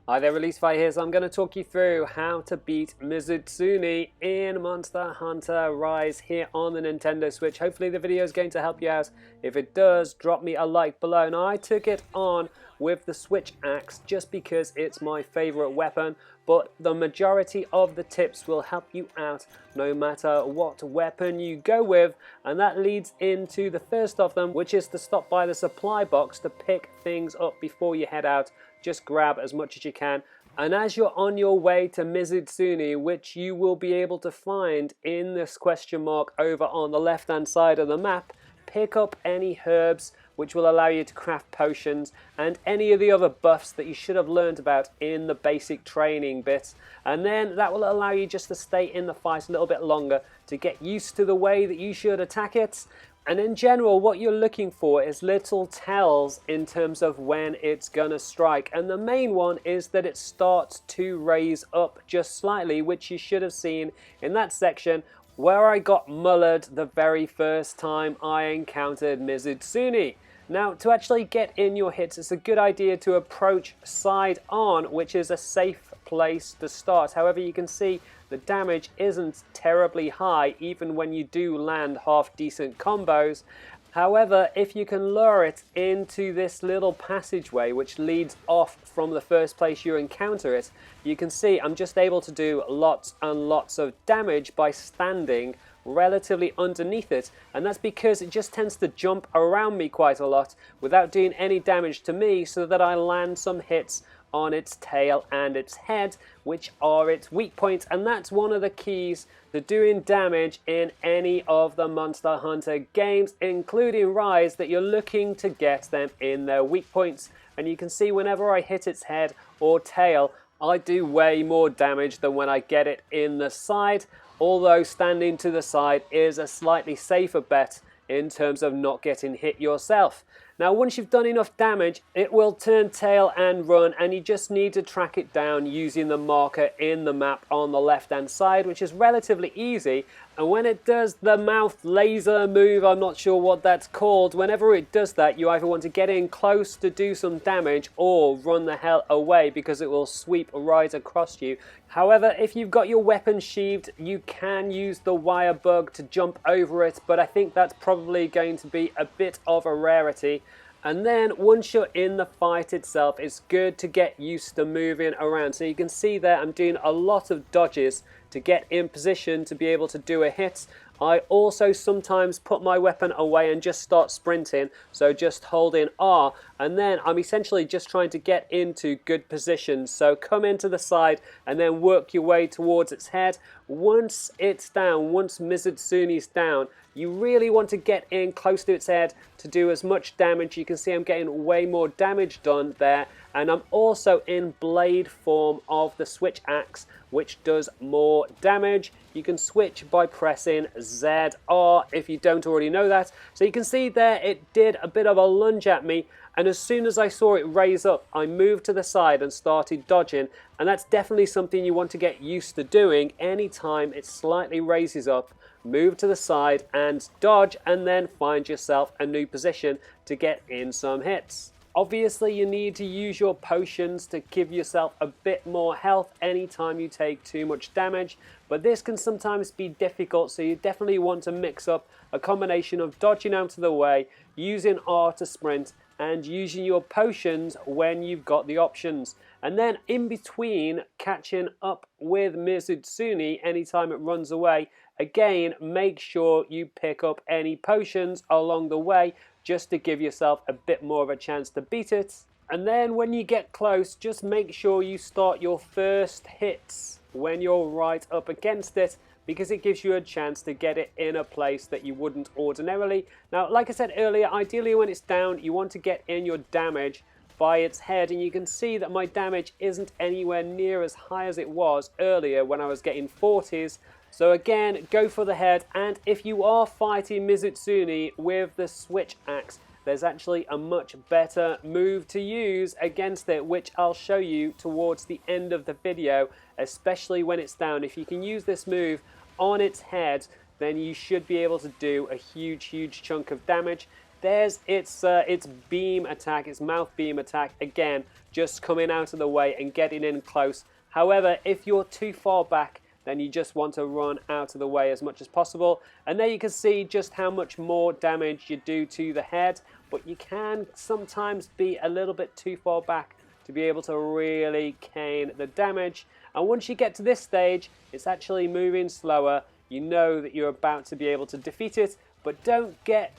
Hi there, Release Fire here. So I'm going to talk you through how to beat Mizutsune in Monster Hunter Rise here on the Nintendo Switch. Hopefully the video is going to help you out. If it does, drop me a like below. Now I took it on with the Switch Axe just because it's my favorite weapon, but the majority of the tips will help you out no matter what weapon you go with, and that leads into the first of them, which is to stop by the supply box to pick things up before you head out. Just grab as much as you can, and as you're on your way to Mizutsune, which you will be able to find in this question mark over on the left hand side of the map, pick up any herbs which will allow you to craft potions and any of the other buffs that you should have learned about in the basic training bits, and then that will allow you just to stay in the fight a little bit longer to get used to the way that you should attack it. And in general, what you're looking for is little tells in terms of when it's gonna strike. And the main one is that it starts to raise up just slightly, which you should have seen in that section where I got mullered the very first time I encountered Mizutsune. Now, to actually get in your hits, it's a good idea to approach side on, which is a safe place to start. However, you can see the damage isn't terribly high even when you do land half decent combos. However, if you can lure it into this little passageway which leads off from the first place you encounter it, you can see I'm just able to do lots and lots of damage by standing relatively underneath it, and that's because it just tends to jump around me quite a lot without doing any damage to me, so that I land some hits on its tail and its head, which are its weak points. And that's one of the keys to doing damage in any of the Monster Hunter games, including Rise, that you're looking to get them in their weak points. And you can see whenever I hit its head or tail, I do way more damage than when I get it in the side, although standing to the side is a slightly safer bet in terms of not getting hit yourself. Now, once you've done enough damage, it will turn tail and run, and you just need to track it down using the marker in the map on the left hand side, which is relatively easy. And when it does the mouth laser move, I'm not sure what that's called, whenever it does that, you either want to get in close to do some damage or run the hell away, because it will sweep right across you. However, if you've got your weapon sheathed, you can use the wire bug to jump over it, but I think that's probably going to be a bit of a rarity. And then once you're in the fight itself, it's good to get used to moving around. So you can see there I'm doing a lot of dodges to get in position to be able to do a hit. I also sometimes put my weapon away and just start sprinting, so just holding R, and then I'm essentially just trying to get into good positions. So come into the side and then work your way towards its head. Once it's down, once Mizutsune's down, you really want to get in close to its head to do as much damage. You can see I'm getting way more damage done there, and I'm also in blade form of the Switch Axe, which does more damage. You can switch by pressing ZR if you don't already know that. So you can see there it did a bit of a lunge at me, and as soon as I saw it raise up, I moved to the side and started dodging, and that's definitely something you want to get used to doing. Anytime it slightly raises up, move to the side and dodge, and then find yourself a new position to get in some hits. Obviously, you need to use your potions to give yourself a bit more health anytime you take too much damage, but this can sometimes be difficult, so you definitely want to mix up a combination of dodging out of the way, using R to sprint, and using your potions when you've got the options. And then in between, catching up with Mizutsune anytime it runs away. Again, make sure you pick up any potions along the way just to give yourself a bit more of a chance to beat it. And then when you get close, just make sure you start your first hits when you're right up against it, because it gives you a chance to get it in a place that you wouldn't ordinarily. Now, like I said earlier, ideally when it's down, you want to get in your damage by its head, and you can see that my damage isn't anywhere near as high as it was earlier when I was getting 40s. So again, go for the head, and if you are fighting Mizutsune with the Switch Axe, there's actually a much better move to use against it, which I'll show you towards the end of the video, especially when it's down. If you can use this move on its head, then you should be able to do a huge chunk of damage. there's its beam attack, its mouth beam attack, again, just coming out of the way and getting in close. However, if you're too far back, then you just want to run out of the way as much as possible. And there you can see just how much more damage you do to the head, but you can sometimes be a little bit too far back to be able to really cane the damage. And once you get to this stage, it's actually moving slower. You know that you're about to be able to defeat it, but don't get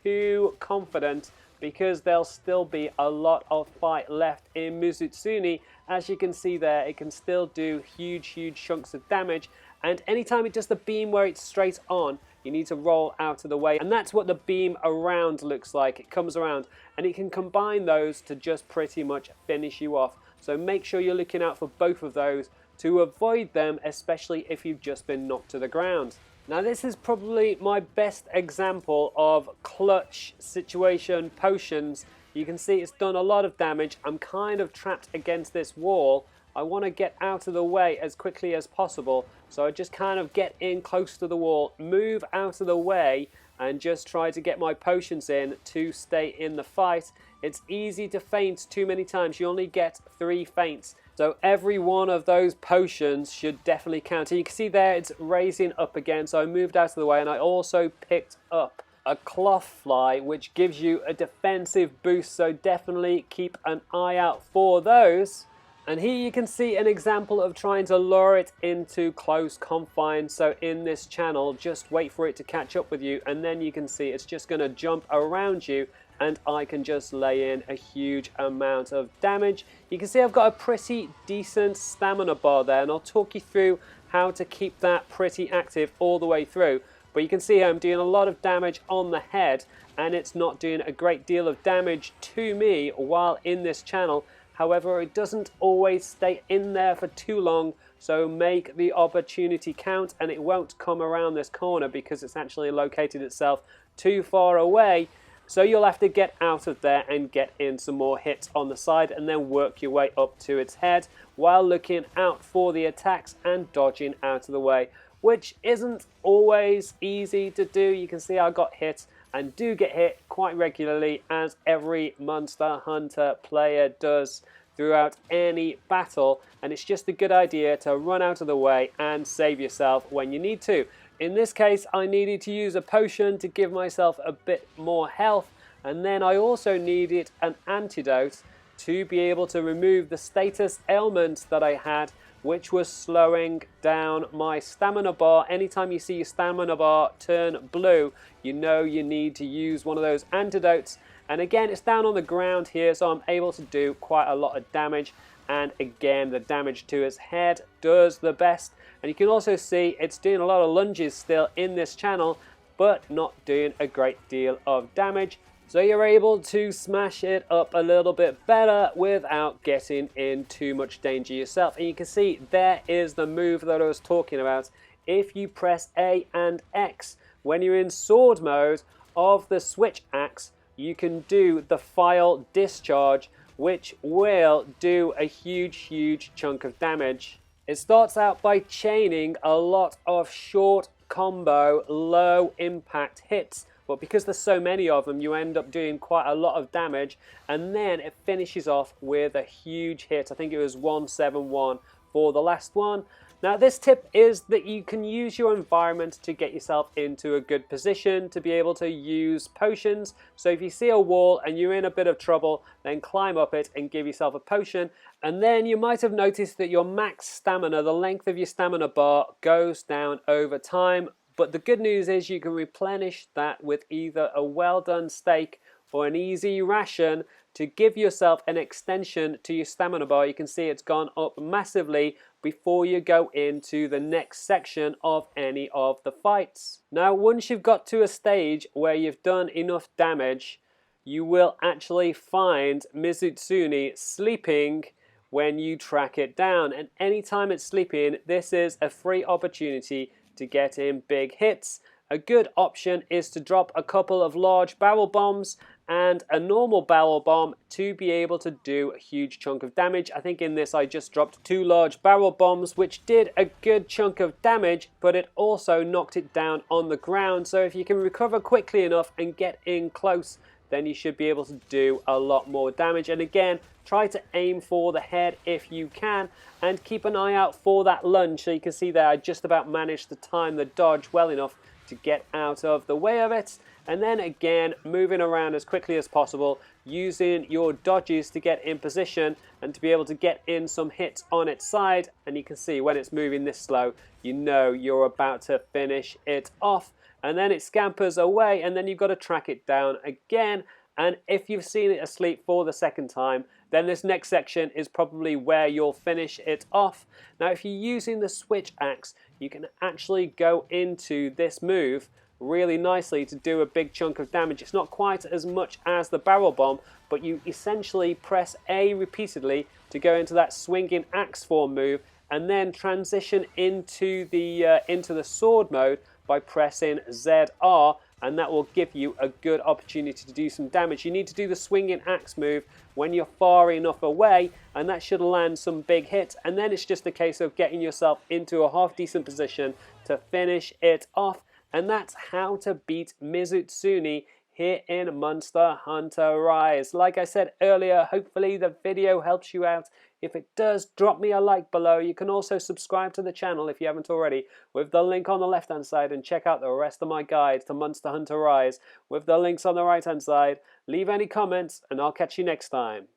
too confident, because there'll still be a lot of fight left in Mizutsune. As you can see there, it can still do huge chunks of damage, and anytime it does the beam where it's straight on, you need to roll out of the way, and that's what the beam around looks like. It comes around, and it can combine those to just pretty much finish you off. So make sure you're looking out for both of those to avoid them, especially if you've just been knocked to the ground. Now this is probably my best example of clutch situation potions. You can see it's done a lot of damage. I'm kind of trapped against this wall. I want to get out of the way as quickly as possible. So I just kind of get in close to the wall, move out of the way, and just try to get my potions in to stay in the fight. It's easy to faint too many times. You only get 3 feints. So every one of those potions should definitely count. And you can see there it's raising up again. So I moved out of the way, and I also picked up a cloth fly, which gives you a defensive boost. So definitely keep an eye out for those. And here you can see an example of trying to lure it into close confines. So in this channel, just wait for it to catch up with you, and then you can see it's just going to jump around you, and I can just lay in a huge amount of damage. You can see I've got a pretty decent stamina bar there, and I'll talk you through how to keep that pretty active all the way through. But you can see I'm doing a lot of damage on the head, and it's not doing a great deal of damage to me while in this channel. However, it doesn't always stay in there for too long, so make the opportunity count, and it won't come around this corner because it's actually located itself too far away. So you'll have to get out of there and get in some more hits on the side, and then work your way up to its head while looking out for the attacks and dodging out of the way, which isn't always easy to do. You can see I got hit, and do get hit quite regularly, as every Monster Hunter player does throughout any battle, and it's just a good idea to run out of the way and save yourself when you need to. In this case, I needed to use a potion to give myself a bit more health, and then I also needed an antidote to be able to remove the status ailment that I had, which was slowing down my stamina bar. Anytime you see your stamina bar turn blue, you know you need to use one of those antidotes. And again, it's down on the ground here, so I'm able to do quite a lot of damage. And again, the damage to its head does the best. And you can also see it's doing a lot of lunges still in this channel, but not doing a great deal of damage. So you're able to smash it up a little bit better without getting in too much danger yourself. And you can see there is the move that I was talking about. If you press A and X when you're in sword mode of the switch axe, you can do the file discharge, which will do a huge chunk of damage. It starts out by chaining a lot of short combo, low impact hits, but because there's so many of them, you end up doing quite a lot of damage, and then it finishes off with a huge hit. I think it was 171 for the last one. Now this tip is that you can use your environment to get yourself into a good position to be able to use potions. So if you see a wall and you're in a bit of trouble, then climb up it and give yourself a potion. And then you might have noticed that your max stamina, the length of your stamina bar, goes down over time. But the good news is you can replenish that with either a well done steak or an easy ration to give yourself an extension to your stamina bar. You can see it's gone up massively before you go into the next section of any of the fights. Now once you've got to a stage where you've done enough damage, you will actually find Mizutsune sleeping when you track it down, and anytime it's sleeping, this is a free opportunity to get in big hits. A good option is to drop a couple of large barrel bombs and a normal barrel bomb to be able to do a huge chunk of damage. I think in this I just dropped 2 large barrel bombs, which did a good chunk of damage, but it also knocked it down on the ground. So if you can recover quickly enough and get in close, then you should be able to do a lot more damage. And again, try to aim for the head if you can, and keep an eye out for that lunge. So you can see there, I just about managed to time the dodge well enough to get out of the way of it. And then again, moving around as quickly as possible, using your dodges to get in position and to be able to get in some hits on its side. And you can see when it's moving this slow, you know you're about to finish it off. And then it scampers away, and then you've got to track it down again. And if you've seen it asleep for the second time, then this next section is probably where you'll finish it off. Now, if you're using the switch axe, you can actually go into this move really nicely to do a big chunk of damage. It's not quite as much as the barrel bomb, but you essentially press A repeatedly to go into that swinging axe form move, and then transition into the sword mode by pressing ZR, and that will give you a good opportunity to do some damage. You need to do the swinging axe move when you're far enough away, and that should land some big hits, and then it's just a case of getting yourself into a half decent position to finish it off. And that's how to beat Mizutsune here in Monster Hunter Rise. Like I said earlier, hopefully the video helps you out. If it does, drop me a like below. You can also subscribe to the channel if you haven't already with the link on the left hand side, and check out the rest of my guides to Monster Hunter Rise with the links on the right hand side. Leave any comments and I'll catch you next time.